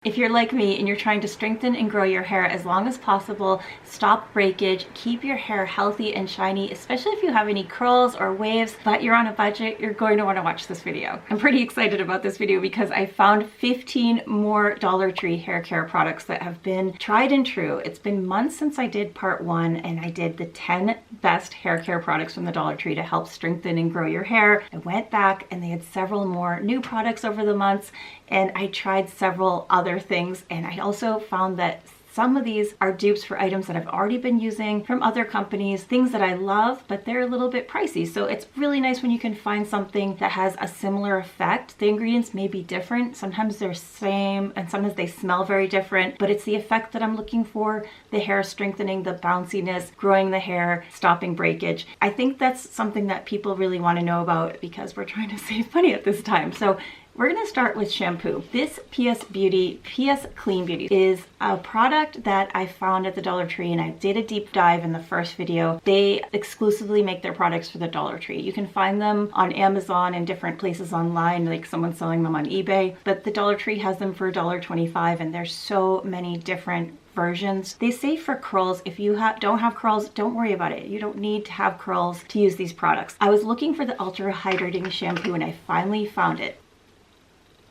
If you're like me and you're trying to strengthen and grow your hair as long as possible, stop breakage, keep your hair healthy and shiny, especially if you have any curls or waves, but you're on a budget, you're going to want to watch this video. I'm pretty excited about this video because I found 15 more Dollar Tree hair care products that have been tried and true. It's been months since I did part 1 and I did the 10 best hair care products from the Dollar Tree to help strengthen and grow your hair. I went back and they had several more new products over the months, and I tried several other things, and I also found that some of these are dupes for items that I've already been using from other companies, things that I love, but they're a little bit pricey. So it's really nice when you can find something that has a similar effect. The ingredients may be different. Sometimes they're same and sometimes they smell very different, but it's the effect that I'm looking for. The hair strengthening, the bounciness, growing the hair, stopping breakage. I think that's something that people really want to know about because we're trying to save money at this time. So we're going to start with shampoo. This PS Clean Beauty is a product that I found at the Dollar Tree, and I did a deep dive in the first video. They exclusively make their products for the Dollar Tree. You can find them on Amazon and different places online, like someone selling them on eBay, but the Dollar Tree has them for $1.25, and there's so many different versions. They say for curls, if you don't have curls, don't worry about it. You don't need to have curls to use these products. I was looking for the Ultra Hydrating shampoo and I finally found it.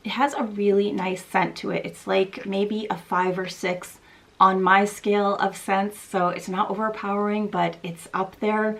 It has a really nice scent to it. It's like maybe a 5 or 6 on my scale of scents, so it's not overpowering, but it's up there.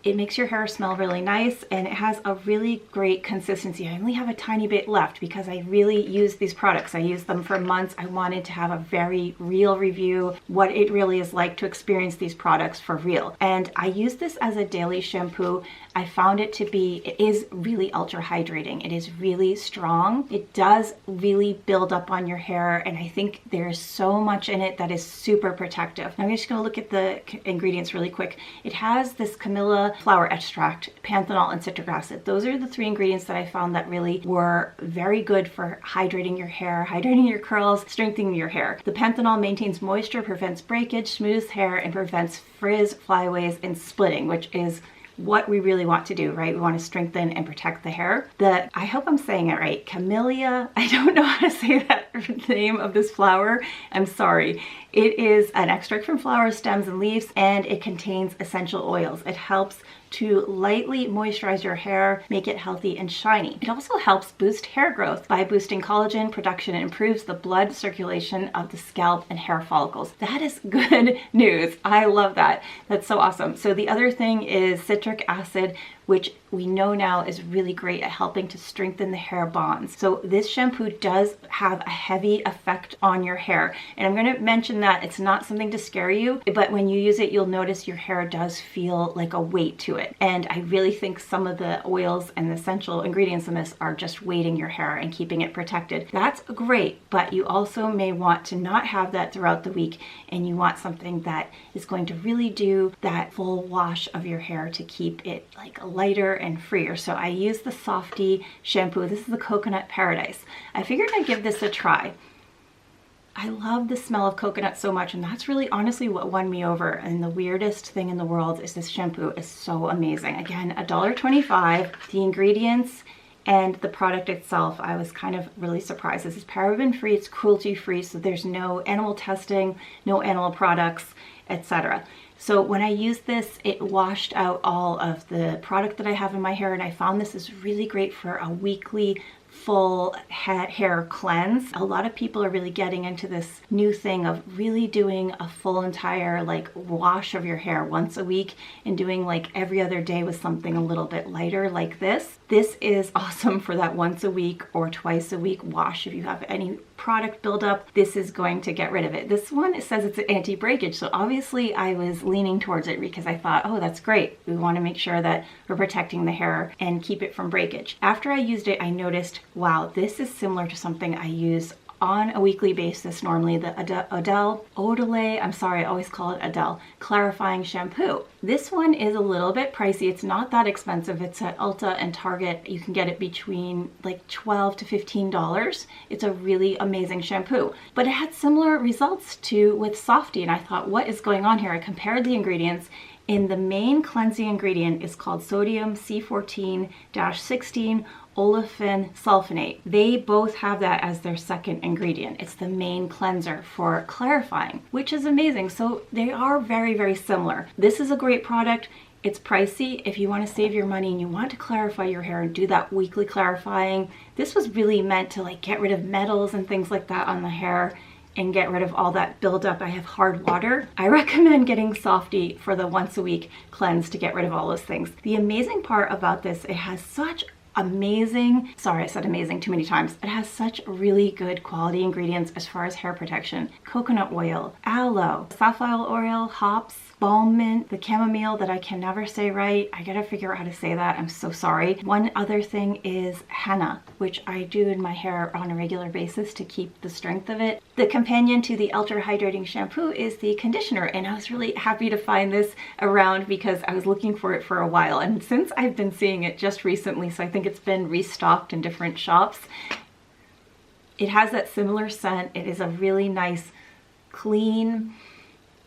It makes your hair smell really nice, and it has a really great consistency. I only have a tiny bit left because I really use these products. I used them for months. I wanted to have a very real review, what it really is like to experience these products for real. And I use this as a daily shampoo. I found it is really ultra hydrating. It is really strong. It does really build up on your hair, and I think there's so much in it that is super protective. I'm just gonna look at the ingredients really quick. It has this Camellia flower extract, panthenol, and citric acid. Those are the 3 ingredients that I found that really were very good for hydrating your hair, hydrating your curls, strengthening your hair. The panthenol maintains moisture, prevents breakage, smooths hair, and prevents frizz, flyaways, and splitting, which is what we really want to do, right? We want to strengthen and protect the hair. I hope I'm saying it right, Camellia, I don't know how to say that name of this flower, I'm sorry. It is an extract from flowers, stems, and leaves, and it contains essential oils. It helps to lightly moisturize your hair, make it healthy and shiny. It also helps boost hair growth by boosting collagen production and improves the blood circulation of the scalp and hair follicles. That is good news. I love that. That's so awesome. So the other thing is citric acid, which we know now is really great at helping to strengthen the hair bonds. So this shampoo does have a heavy effect on your hair. And I'm going to mention that it's not something to scare you, but when you use it, you'll notice your hair does feel like a weight to it. And I really think some of the oils and the essential ingredients in this are just weighting your hair and keeping it protected. That's great, but you also may want to not have that throughout the week, and you want something that is going to really do that full wash of your hair to keep it like lighter and freer. So I use the Softy shampoo. This is the Coconut Paradise. I figured I'd give this a try. I love the smell of coconut so much, and that's really honestly what won me over. And the weirdest thing in the world is this shampoo is so amazing. Again, $1.25. The ingredients and the product itself, I was kind of really surprised. This is paraben free, it's cruelty free, so there's no animal testing, no animal products, etc. So when I used this, it washed out all of the product that I have in my hair, and I found this is really great for a weekly full hair cleanse. A lot of people are really getting into this new thing of really doing a full entire like wash of your hair once a week and doing like every other day with something a little bit lighter like this. This is awesome for that once a week or twice a week wash. If you have any product buildup, this is going to get rid of it. This one, it says it's an anti-breakage, so obviously I was leaning towards it because I thought, oh, that's great. We want to make sure that we're protecting the hair and keep it from breakage. After I used it, I noticed, wow, this is similar to something I use on a weekly basis normally, the Odele, I'm sorry, I always call it Adele, clarifying shampoo. This one is a little bit pricey. It's not that expensive. It's at Ulta and Target. You can get it between like $12 to $15. It's a really amazing shampoo, but it had similar results to with Softy, and I thought, what is going on here? I compared the ingredients. In the main cleansing ingredient is called sodium C14-16 olefin sulfonate. They both have that as their second ingredient. It's the main cleanser for clarifying, which is amazing. So they are very, very similar. This is a great product. It's pricey. If you want to save your money and you want to clarify your hair and do that weekly clarifying, this was really meant to like get rid of metals and things like that on the hair and get rid of all that buildup. I have hard water. I recommend getting Softy for the once a week cleanse to get rid of all those things. The amazing part about this, it has such amazing, sorry I said amazing too many times, it has such really good quality ingredients as far as hair protection. Coconut oil, aloe, safflower oil, hops, balm mint, the chamomile that I can never say right. I gotta figure out how to say that. I'm so sorry. One other thing is henna, which I do in my hair on a regular basis to keep the strength of it. The companion to the Ultra Hydrating Shampoo is the conditioner, and I was really happy to find this around because I was looking for it for a while, and since I've been seeing it just recently, so I think it's been restocked in different shops. It has that similar scent. It is a really nice, clean,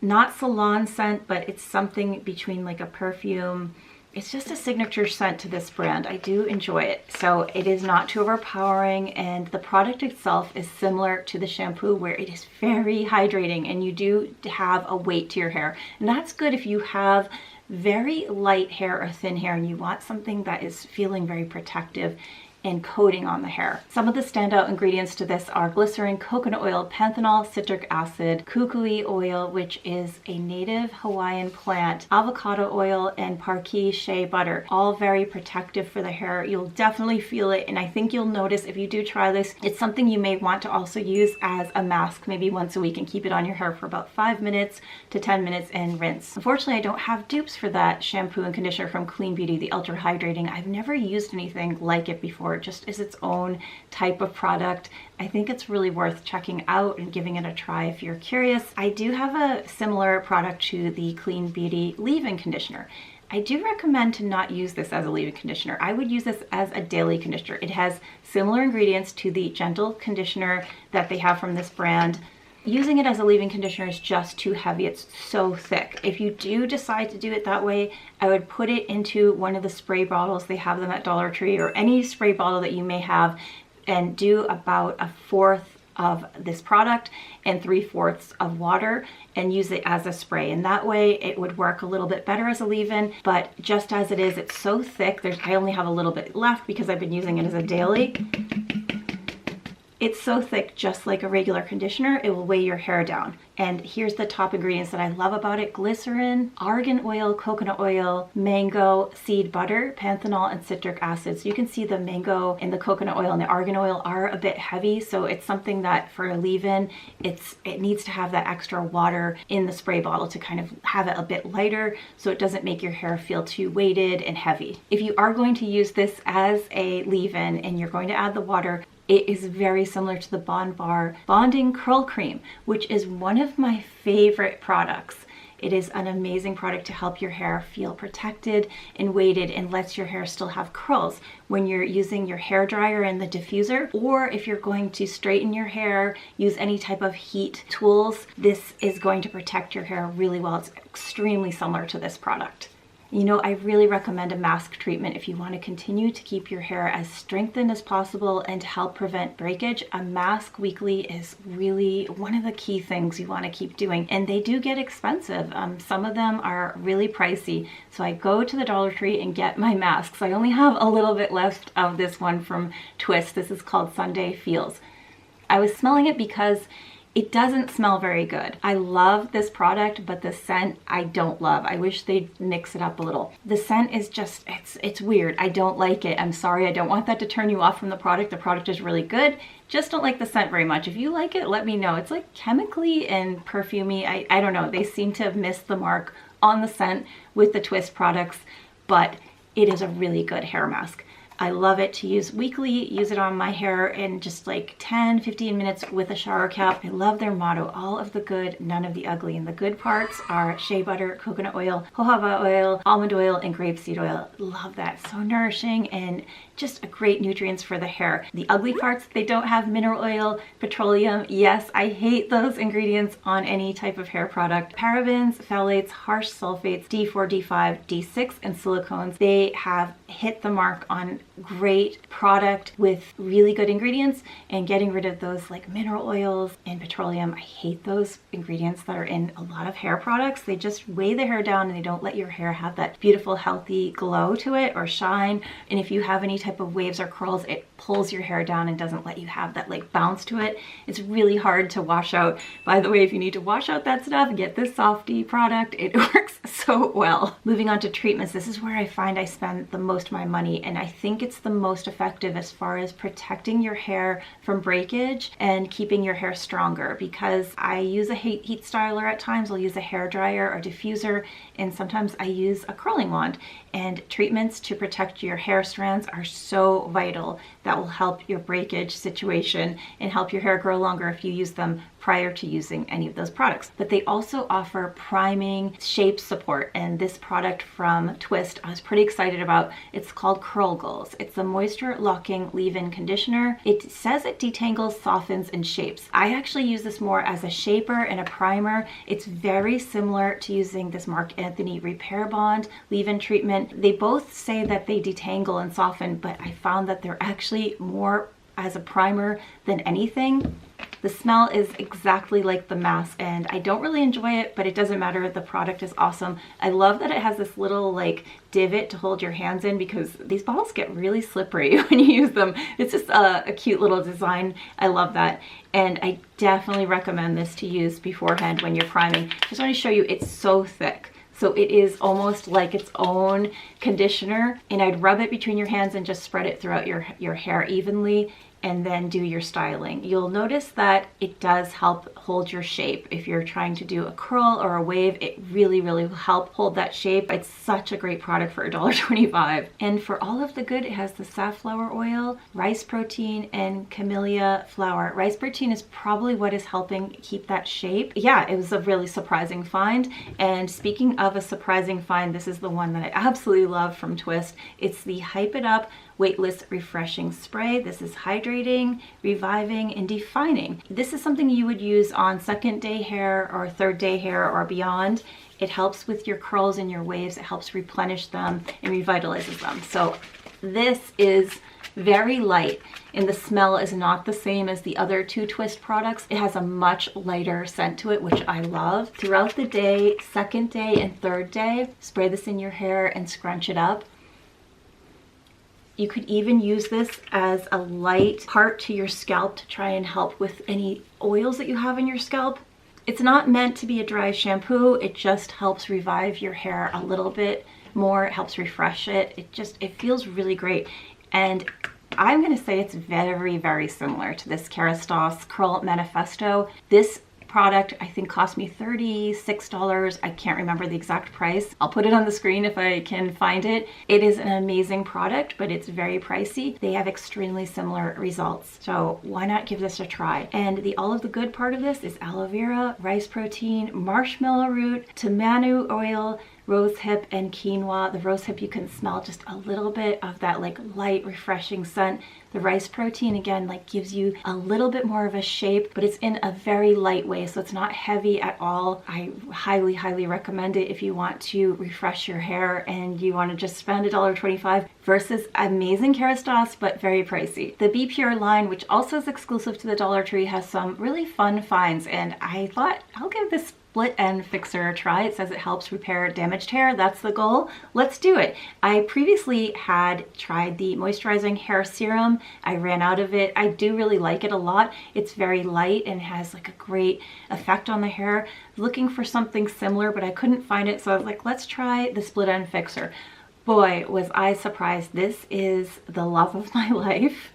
not salon scent, but it's something between like a perfume. It's just a signature scent to this brand. I do enjoy it. So it is not too overpowering, and the product itself is similar to the shampoo where it is very hydrating and you do have a weight to your hair. And that's good if you have very light hair or thin hair and you want something that is feeling very protective and coating on the hair. Some of the standout ingredients to this are glycerin, coconut oil, panthenol, citric acid, kukui oil, which is a native Hawaiian plant, avocado oil, and parquet shea butter. All very protective for the hair. You'll definitely feel it, and I think you'll notice if you do try this, it's something you may want to also use as a mask maybe once a week and keep it on your hair for about 5 minutes to 10 minutes and rinse. Unfortunately, I don't have dupes for that shampoo and conditioner from Clean Beauty, the Ultra Hydrating. I've never used anything like it before. It just is its own type of product. I think it's really worth checking out and giving it a try if you're curious. I do have a similar product to the Clean Beauty leave-in conditioner. I do recommend to not use this as a leave-in conditioner. I would use this as a daily conditioner. It has similar ingredients to the gentle conditioner that they have from this brand. Using it as a leave-in conditioner is just too heavy. It's so thick. If you do decide to do it that way, I would put it into one of the spray bottles. They have them at Dollar Tree or any spray bottle that you may have, and do about 1/4 of this product and 3/4 of water and use it as a spray. And that way it would work a little bit better as a leave-in, but just as it is, it's so thick. I only have a little bit left because I've been using it as a daily. It's so thick, just like a regular conditioner, it will weigh your hair down. And here's the top ingredients that I love about it: glycerin, argan oil, coconut oil, mango, seed butter, panthenol, and citric acid. So you can see the mango and the coconut oil and the argan oil are a bit heavy, so it's something that for a leave-in, it needs to have that extra water in the spray bottle to kind of have it a bit lighter so it doesn't make your hair feel too weighted and heavy. If you are going to use this as a leave-in and you're going to add the water, it is very similar to the Bond Bar Bonding Curl Cream, which is one of my favorite products. It is an amazing product to help your hair feel protected and weighted and lets your hair still have curls when you're using your hair dryer and the diffuser, or if you're going to straighten your hair, use any type of heat tools. This is going to protect your hair really well. It's extremely similar to this product. You know, I really recommend a mask treatment if you want to continue to keep your hair as strengthened as possible and to help prevent breakage. A mask weekly is really one of the key things you want to keep doing, and they do get expensive. Some of them are really pricey, so I go to the Dollar Tree and get my masks. I only have a little bit left of this one from Twist. This is called Sunday Feels. I was smelling it because it doesn't smell very good. I love this product, but the scent I don't love. I wish they'd mix it up a little. The scent is just, it's weird. I don't like it. I'm sorry. I don't want that to turn you off from the product. The product is really good. Just don't like the scent very much. If you like it, let me know. It's like chemically and perfumey. I don't know. They seem to have missed the mark on the scent with the Twist products, but it is a really good hair mask. I love it to use weekly, use it on my hair in just like 10-15 minutes with a shower cap. I love their motto, all of the good, none of the ugly. And the good parts are shea butter, coconut oil, jojoba oil, almond oil, and grapeseed oil. Love that. So nourishing and just a great nutrients for the hair. The ugly parts, they don't have mineral oil, petroleum. Yes, I hate those ingredients on any type of hair product. Parabens, phthalates, harsh sulfates, D4, D5, D6, and silicones. They have hit the mark on great product with really good ingredients and getting rid of those like mineral oils and petroleum. I hate those ingredients that are in a lot of hair products. They just weigh the hair down and they don't let your hair have that beautiful, healthy glow to it or shine. And if you have any type of waves or curls, it pulls your hair down and doesn't let you have that like bounce to it. It's really hard to wash out. By the way, if you need to wash out that stuff, get this Softy product. It works so well. Moving on to treatments, this is where I find I spend the most of my money, and I think it's the most effective as far as protecting your hair from breakage and keeping your hair stronger, because I use a heat styler at times. I'll use a hair dryer or diffuser, and sometimes I use a curling wand. And treatments to protect your hair strands are so vital. That will help your breakage situation and help your hair grow longer if you use them prior to using any of those products. But they also offer priming shape support, and this product from Twist I was pretty excited about. It's called Curl Goals. It's a moisture locking leave-in conditioner. It says it detangles, softens, and shapes. I actually use this more as a shaper and a primer. It's very similar to using this Marc Anthony Repair Bond leave-in treatment. They both say that they detangle and soften, but I found that they're actually more as a primer than anything. The smell is exactly like the mask, and I don't really enjoy it, but it doesn't matter. The product is awesome. I love that it has this little like divot to hold your hands in, because these bottles get really slippery when you use them. It's just a cute little design. I love that. And I definitely recommend this to use beforehand when you're priming. Just want to show you, it's so thick. So it is almost like its own conditioner, and I'd rub it between your hands and just spread it throughout your hair evenly, and then do your styling. You'll notice that it does help hold your shape. If you're trying to do a curl or a wave, it really, really will help hold that shape. It's such a great product for $1.25. And for all of the good, it has the safflower oil, rice protein, and camellia flower. Rice protein is probably what is helping keep that shape. Yeah, it was a really surprising find. And speaking of a surprising find, this is the one that I absolutely love from Twist. It's the Hype It Up Weightless Refreshing Spray. This is hydrating, reviving, and defining. This is something you would use on second day hair or third day hair or beyond. It helps with your curls and your waves. It helps replenish them and revitalizes them. So this is very light, and the smell is not the same as the other two Twist products. It has a much lighter scent to it, which I love. Throughout the day, second day and third day, spray this in your hair and scrunch it up. You could even use this as a light part to your scalp to try and help with any oils that you have in your scalp. It's not meant to be a dry shampoo. It just helps revive your hair a little bit more. It helps refresh it. It feels really great. And I'm gonna say it's very, very similar to this Kerastase Curl Manifesto. This product I think cost me $36. I can't remember the exact price. I'll put it on the screen if I can find it. It is an amazing product, but it's very pricey. They have extremely similar results, so why not give this a try? And all of the good part of this is aloe vera, rice protein, marshmallow root, tamanu oil, rosehip, and quinoa. The rosehip, you can smell just a little bit of that like light refreshing scent. The rice protein again like gives you a little bit more of a shape, but it's in a very light way, so it's not heavy at all. I highly, highly recommend it if you want to refresh your hair and you want to just spend $1.25 versus amazing Kerastase, but very pricey. The b.pure line, which also is exclusive to the Dollar Tree, has some really fun finds, and I thought I'll give this split end fixer a try. It says it helps repair damaged hair. That's the goal. Let's do it. I previously had tried the moisturizing hair serum. I ran out of it. I do really like it a lot. It's very light and has like a great effect on the hair. Looking for something similar, but I couldn't find it, so I was like, let's try the split end fixer. Boy, was I surprised. This is the love of my life.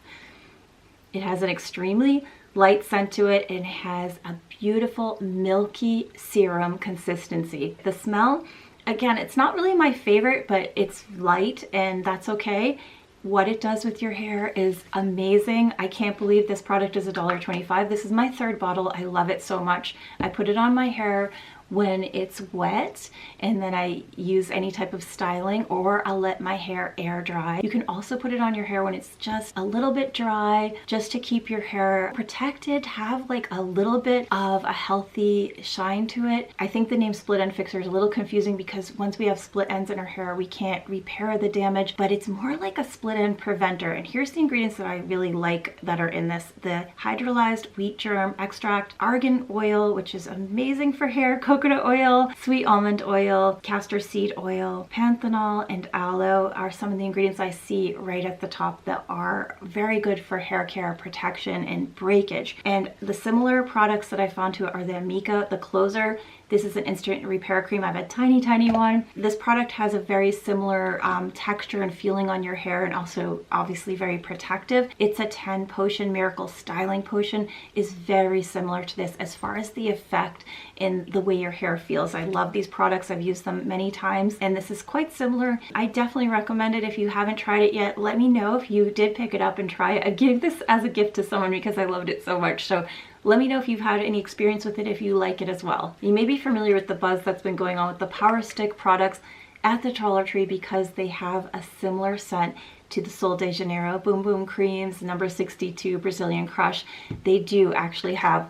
It has an extremely light scent to it. It has a beautiful milky serum consistency. The smell, again, it's not really my favorite, but it's light and that's okay. What it does with your hair is amazing. I can't believe this product is $1.25. This is my third bottle. I love it so much. I put it on my hair when it's wet, and then I use any type of styling, or I'll let my hair air dry. You can also put it on your hair when it's just a little bit dry, just to keep your hair protected, have like a little bit of a healthy shine to it. I think the name split end fixer is a little confusing because once we have split ends in our hair, we can't repair the damage, but it's more like a split end preventer. And here's the ingredients that I really like that are in this: the hydrolyzed wheat germ extract, argan oil, which is amazing for hair, coconut oil, sweet almond oil, castor seed oil, panthenol, and aloe are some of the ingredients I see right at the top that are very good for hair care, protection, and breakage. And the similar products that I found to it are the Amika, the closer. This is an instant repair cream. I have a tiny one. This product has a very similar texture and feeling on your hair, and also obviously very protective. It's a 10 potion miracle styling potion, is very similar to this as far as the effect in the way your hair feels. I love these products. I've used them many times, and this is quite similar. I definitely recommend it. If you haven't tried it yet, let me know if you did pick it up and try it. I gave this as a gift to someone because I loved it so much. So let me know if you've had any experience with it, if you like it as well. You may be familiar with the buzz that's been going on with the Power Stick products at the Dollar Tree because they have a similar scent to the Sol de Janeiro Boom Boom Creams, number 62 Brazilian Crush. They do actually have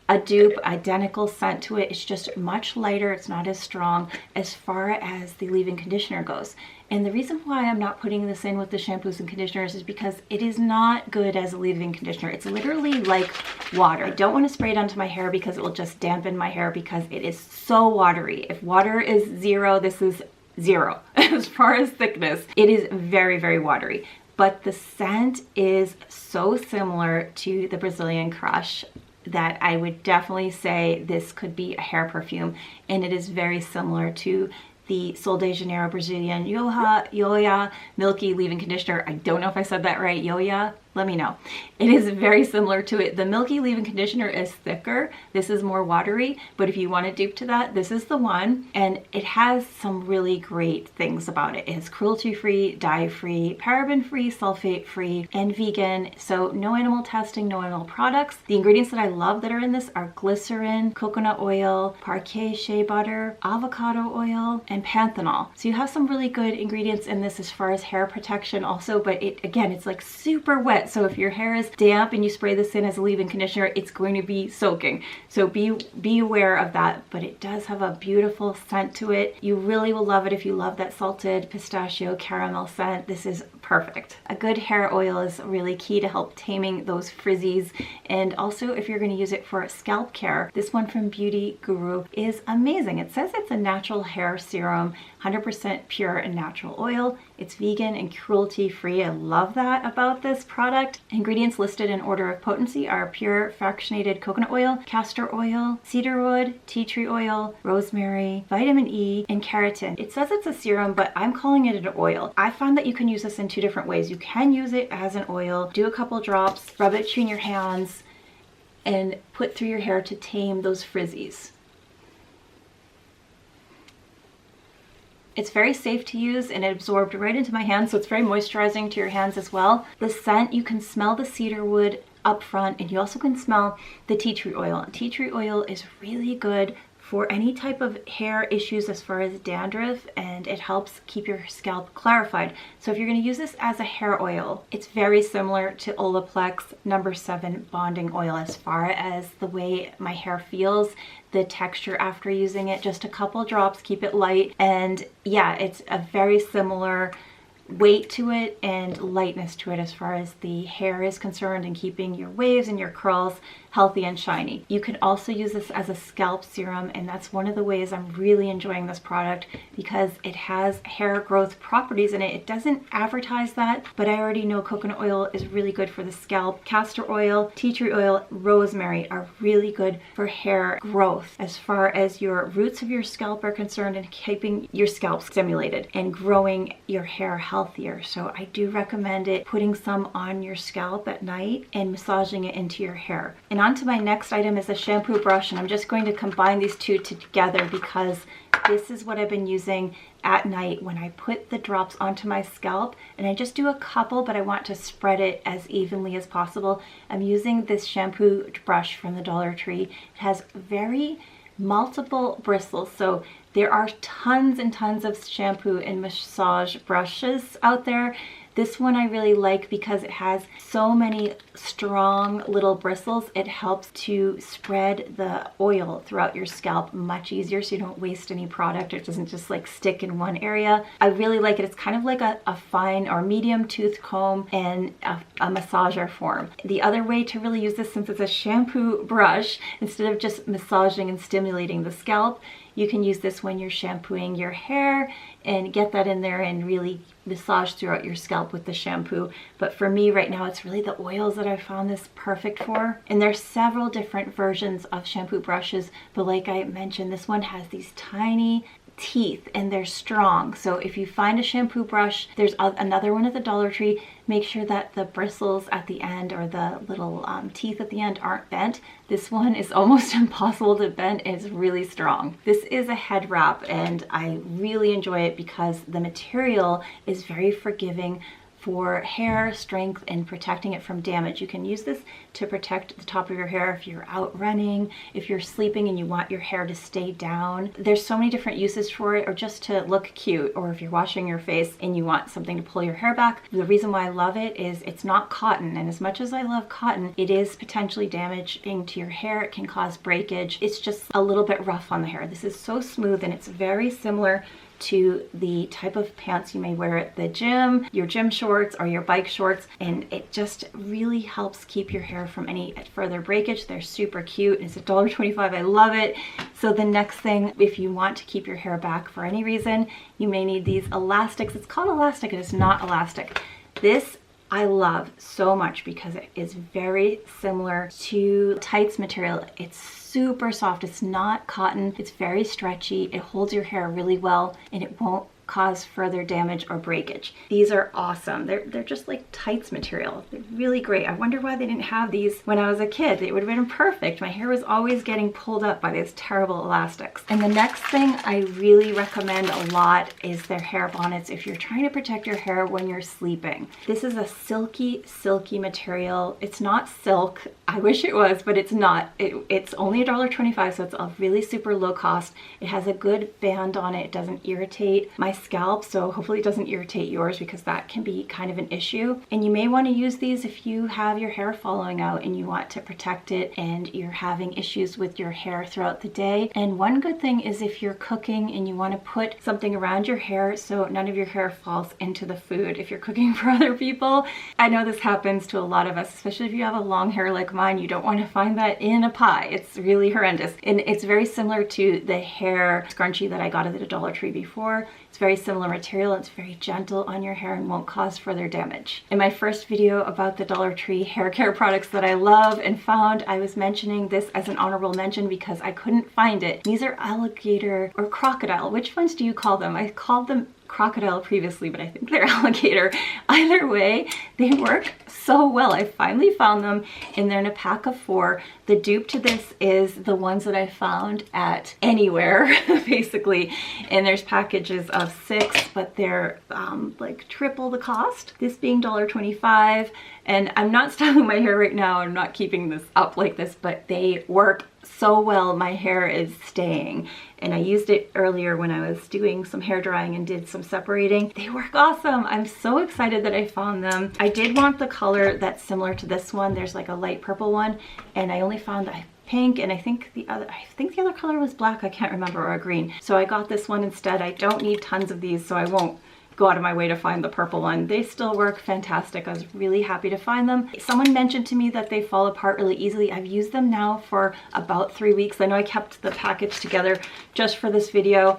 a dupe identical scent to it. It's just much lighter. It's not as strong as far as the leave-in conditioner goes. And the reason why I'm not putting this in with the shampoos and conditioners is because it is not good as a leave-in conditioner. It's literally like water. I don't want to spray it onto my hair because it will just dampen my hair because it is so watery. If water is 0, this is 0 as far as thickness. It is very watery. But the scent is so similar to the Brazilian Crush that I would definitely say this could be a hair perfume, and it is very similar to the Sol de Janeiro Brazilian Yoya Milky Leave-In Conditioner. I don't know if I said that right. Yoya, let me know. It is very similar to it. The Milky Leave-In Conditioner is thicker. This is more watery, but if you want to dupe to that, this is the one. And it has some really great things about it. It is cruelty-free, dye-free, paraben-free, sulfate-free, and vegan. So no animal testing, no animal products. The ingredients that I love that are in this are glycerin, coconut oil, parquet shea butter, avocado oil, and panthenol. So you have some really good ingredients in this as far as hair protection also, but again, it's like super wet. So if your hair is damp and you spray this in as a leave-in conditioner, it's going to be soaking. So be aware of that, but it does have a beautiful scent to it. You really will love it if you love that salted pistachio caramel scent. This is perfect. A good hair oil is really key to help taming those frizzies, and also if you're going to use it for scalp care, this one from Beauty Guru is amazing. It says it's a natural hair serum, 100% pure and natural oil. It's vegan and cruelty-free. I love that about this product. Ingredients listed in order of potency are pure fractionated coconut oil, castor oil, cedarwood, tea tree oil, rosemary, vitamin E, and keratin. It says it's a serum, but I'm calling it an oil. I found that you can use this in 2 different ways. You can use it as an oil, do a couple drops, rub it between your hands, and put through your hair to tame those frizzies. It's very safe to use and it absorbed right into my hands, so it's very moisturizing to your hands as well. The scent, you can smell the cedarwood up front, and you also can smell the tea tree oil. Tea tree oil is really good for any type of hair issues as far as dandruff, and it helps keep your scalp clarified. So if you're going to use this as a hair oil, it's very similar to Olaplex number 7 bonding oil as far as the way my hair feels, the texture after using it. Just a couple drops, keep it light, and yeah, it's a very similar weight to it and lightness to it as far as the hair is concerned, and keeping your waves and your curls healthy and shiny. You can also use this as a scalp serum, and that's one of the ways I'm really enjoying this product, because it has hair growth properties in it. It doesn't advertise that, but I already know coconut oil is really good for the scalp. Castor oil, tea tree oil, rosemary are really good for hair growth as far as your roots of your scalp are concerned, and keeping your scalp stimulated and growing your hair healthier. So I do recommend it, putting some on your scalp at night and massaging it into your hair. And on to my next item is a shampoo brush, and I'm just going to combine these two together because this is what I've been using at night when I put the drops onto my scalp, and I just do a couple, but I want to spread it as evenly as possible. I'm using this shampoo brush from the Dollar Tree. It has very multiple bristles. So there are tons and tons of shampoo and massage brushes out there. This one I really like because it has so many strong little bristles. It helps to spread the oil throughout your scalp much easier, so you don't waste any product. It doesn't just like stick in one area. I really like it. It's kind of like a fine or medium tooth comb and a massager form. The other way to really use this, since it's a shampoo brush, instead of just massaging and stimulating the scalp, you can use this when you're shampooing your hair and get that in there and really massage throughout your scalp with the shampoo. But for me right now, it's really the oils that I found this perfect for. And there's several different versions of shampoo brushes, but like I mentioned, this one has these tiny teeth and they're strong. So if you find a shampoo brush, there's another one at the Dollar Tree, make sure that the bristles at the end or the little teeth at the end aren't bent. This one is almost impossible to bend. It's really strong. This is a head wrap and I really enjoy it because the material is very forgiving for hair strength and protecting it from damage. You can use this to protect the top of your hair if you're out running, if you're sleeping and you want your hair to stay down. There's so many different uses for it, or just to look cute, or if you're washing your face and you want something to pull your hair back. The reason why I love it is it's not cotton, and as much as I love cotton, it is potentially damaging to your hair. It can cause breakage. It's just a little bit rough on the hair. This is so smooth and it's very similar to the type of pants you may wear at the gym, your gym shorts or your bike shorts, and it just really helps keep your hair from any further breakage. They're super cute. It's $1.25. I love it. So the next thing, if you want to keep your hair back for any reason, you may need these elastics. It's called elastic, it is not elastic. This I love so much because it is very similar to tights material. It's super soft. It's not cotton. It's very stretchy. It holds your hair really well and it won't cause further damage or breakage. These are awesome. They're just like tights material. They're really great. I wonder why they didn't have these when I was a kid. It would have been perfect. My hair was always getting pulled up by these terrible elastics. And the next thing I really recommend a lot is their hair bonnets if you're trying to protect your hair when you're sleeping. This is a silky material. It's not silk. I wish it was, but it's not. It's only $1.25, so it's a really super low cost. It has a good band on it. It doesn't irritate my scalp, so hopefully it doesn't irritate yours because that can be kind of an issue. And you may want to use these if you have your hair falling out and you want to protect it and you're having issues with your hair throughout the day. And one good thing is if you're cooking and you want to put something around your hair so none of your hair falls into the food if you're cooking for other people. I know this happens to a lot of us, especially if you have a long hair like mine. You don't want to find that in a pie. It's really horrendous. And it's very similar to the hair scrunchie that I got at the Dollar Tree before. It's very similar material. It's very gentle on your hair and won't cause further damage. In my first video about the Dollar Tree hair care products that I love and found, I was mentioning this as an honorable mention because I couldn't find it. These are alligator or crocodile. Which ones do you call them? I called them crocodile previously, but I think they're alligator. Either way, they work so well. I finally found them and they're in a pack of 4. The dupe to this is the ones that I found at anywhere basically, and there's packages of 6, but they're like triple the cost, this being $1.25. And I'm not styling my hair right now. I'm not keeping this up like this, but they work so well. My hair is staying. And I used it earlier when I was doing some hair drying and did some separating. They work awesome. I'm so excited that I found them. I did want the color that's similar to this one. There's like a light purple one, and I only found pink, and I think the other color was black. I can't remember, or green. So I got this one instead. I don't need tons of these, so I won't go out of my way to find the purple one. They still work fantastic. I was really happy to find them. Someone mentioned to me that they fall apart really easily. I've used them now for about 3 weeks. I know I kept the package together just for this video,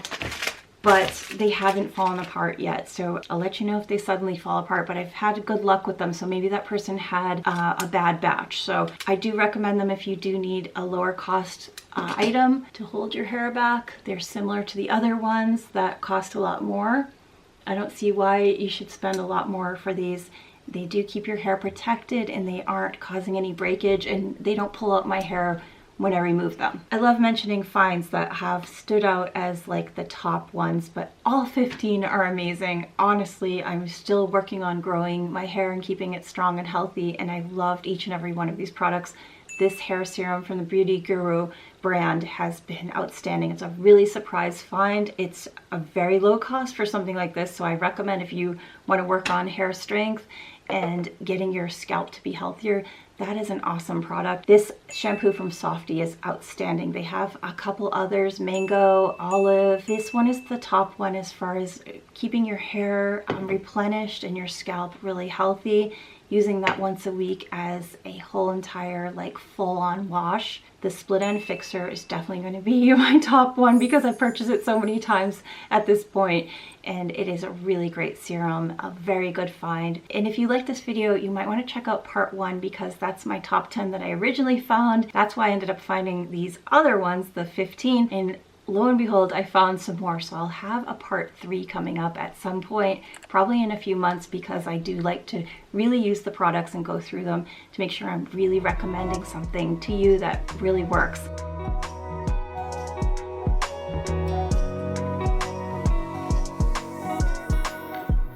but they haven't fallen apart yet. So I'll let you know if they suddenly fall apart, but I've had good luck with them. So maybe that person had a bad batch. So I do recommend them if you do need a lower cost item to hold your hair back. They're similar to the other ones that cost a lot more. I don't see why you should spend a lot more for these. They do keep your hair protected and they aren't causing any breakage, and they don't pull out my hair when I remove them. I love mentioning finds that have stood out as like the top ones, but all 15 are amazing. Honestly, I'm still working on growing my hair and keeping it strong and healthy, and I've loved each and every one of these products. this hair serum from the Beauty Guru brand has been outstanding. It's a really surprise find. It's a very low cost for something like this, so I recommend if you want to work on hair strength and getting your scalp to be healthier, that is an awesome product. This shampoo from Softy is outstanding. They have a couple others, mango, olive. This one is the top one as far as keeping your hair replenished and your scalp really healthy. Using that once a week as a whole entire like full-on wash. The split end fixer is definitely going to be my top one because I've purchased it so many times at this point, and it is a really great serum, a very good find. And if you like this video, you might want to check out part 1 because that's my top 10 that I originally found. That's why I ended up finding these other ones, the 15, and lo and behold, I found some more. So I'll have a part 3 coming up at some point, probably in a few months, because I do like to really use the products and go through them to make sure I'm really recommending something to you that really works.